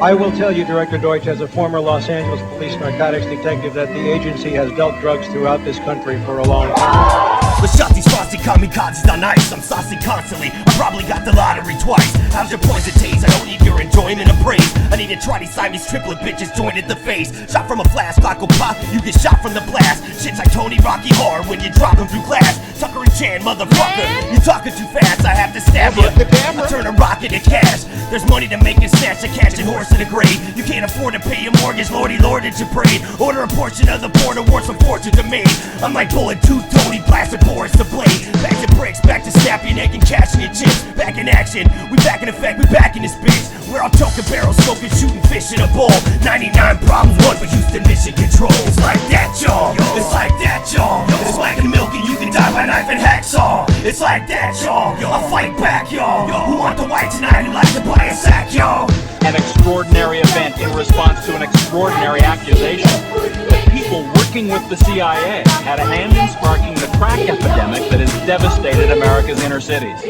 I will tell you, Director Deutsch, as a former Los Angeles police narcotics detective, that the agency has dealt drugs throughout this country for a long time. Let's shot these frosty Commie-Kazis on ice. I'm saucy constantly, I probably got the lottery twice. How's your poison taste? I don't need your enjoyment and praise. I need to try these Siamese triplet bitches joined at the face. Shot from a flash, clock will pop, you get shot from the blast. Shit's like Tony Rocky Horror when you drop him through glass. Tucker and Chan, motherfucker, you talking too fast, I have to stab you. I turn a rock into cash. There's money to make and snatch a catching horse in the grave. You can't afford to pay your mortgage, lordy lord, did you pray? Order a portion of the border wars from fortune to me. I'm like bullet tooth Tony, blasted Boris the blade. Back to bricks, back to snap your neck and cashing your chips. Back in action, we back in effect, we back in this bitch. We're all choking barrels, smoking, shooting fish in a bowl. 99 problems, one for Houston mission control. It's like that, y'all. It's like that, y'all. It's like a milk and you can die by knife and hacksaw. It's like that, y'all. I'll fight back, y'all. Who want the white tonight and like to buy a sack, y'all? An extraordinary event in response to an extraordinary accusation. The people working with the CIA had a hand in sparking the crack epidemic that has devastated America's inner cities.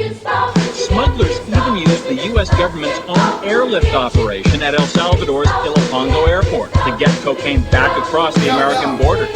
Smugglers even used the U.S. government's own airlift operation at El Salvador's Ilopango airport to get cocaine back across the American border.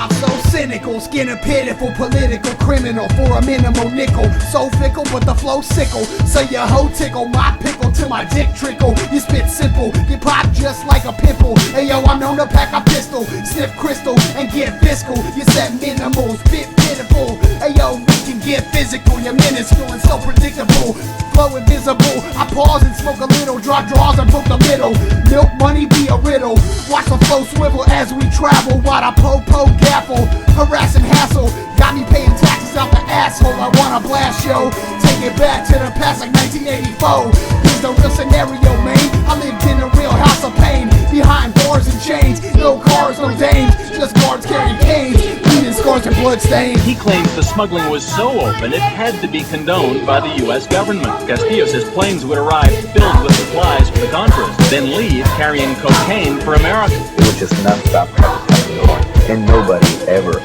I'm so cynical, skin a pitiful political criminal for a minimal nickel. So fickle, but the flow sickle. So your hoe tickle, my pickle till my dick trickle. You spit simple, get popped just like a pimple. Hey yo, I'm known to pack a pistol, sniff crystal, and get fiscal. You set minimals, bit pitiful. Hey yo, we can get physical. You're minuscule and so predictable. Flow invisible, I pause and smoke a little. Drop draws and book the middle. Milk money be a riddle. Watch the flow swivel as we travel. While I po gaffle, harass and hassle. Got me paying taxes out the asshole. I wanna blast, yo. Take it back to the past like 1984. Here's the real scenario, man. I lived in a real house of pain. Behind bars and chains. No cars, no dames. Just guards carrying canes. Bleeding scars and blood stains. He claims the smuggling was so open it had to be condoned by the U.S. government. Castillo says planes would arrive filled with supplies for the Contras, then leave carrying cocaine for America. It was just non-stop and nobody ever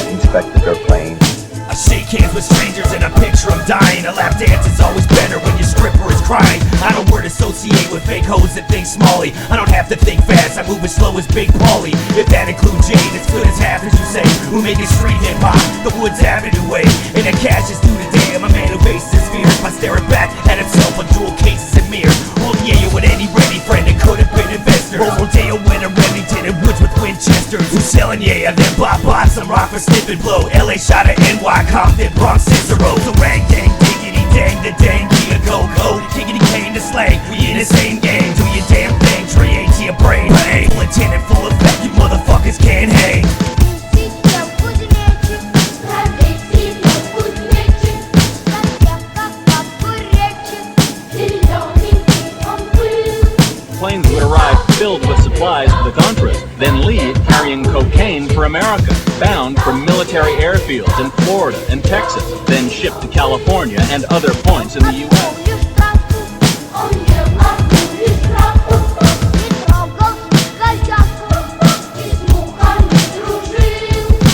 inspected their planes. I shake hands with strangers and I picture them dying. A lap dance is always better when your stripper is crying. I don't word associate with fake hoes that think smally. I don't have to think fast, I move as slow as Big Paulie. If that includes Jade, it's good as half as you say. Who make it street hip hop, the Woods Avenue way. And the cash is due today. I'm a man who faces his fears by staring back at himself on dual cases and mirrors. Holding yeah with any ready friend that could have been investor. Rodeo with a Remington and Woods with Winchesters. Who's selling yeah, then bop some rock for snip and blow. LA shot at NY Compton, Bronx, Cicero. So rang, dang, diggity, dang, the dang, Kia, go, kickity, cane to slang. We in the same game, do your damn thing, tree ain't to your brain. Bang, full intent and full effect, you motherfuckers can't hang. Planes would arrive filled with supplies for the Contras, then leave carrying cocaine for America, bound from military airfields in Florida and Texas, then shipped to California and other points in the U.S.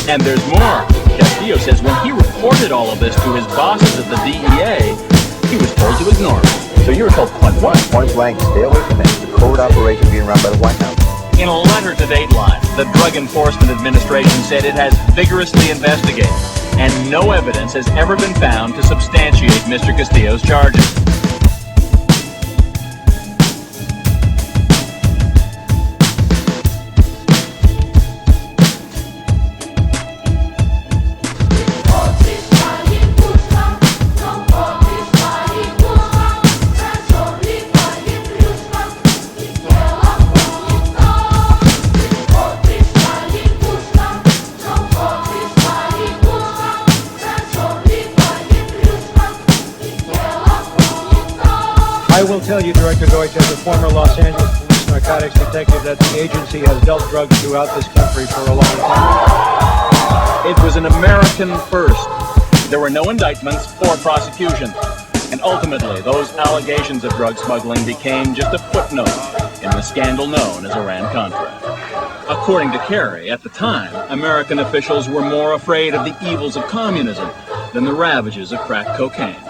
And there's more. Castillo says when he reported all of this to his bosses at the DEA, he was told to ignore it. So you were told point blank, stay away from it. It's a covert operation being run by the White House. In a letter to Dateline, the Drug Enforcement Administration said it has vigorously investigated, and no evidence has ever been found to substantiate Mr. Castillo's charges. I will tell you, Director Deutsch, as a former Los Angeles police narcotics detective, that the agency has dealt drugs throughout this country for a long time. It was an American first. There were no indictments or prosecution. And ultimately, those allegations of drug smuggling became just a footnote in the scandal known as Iran-Contra. According to Kerry, at the time, American officials were more afraid of the evils of communism than the ravages of crack cocaine.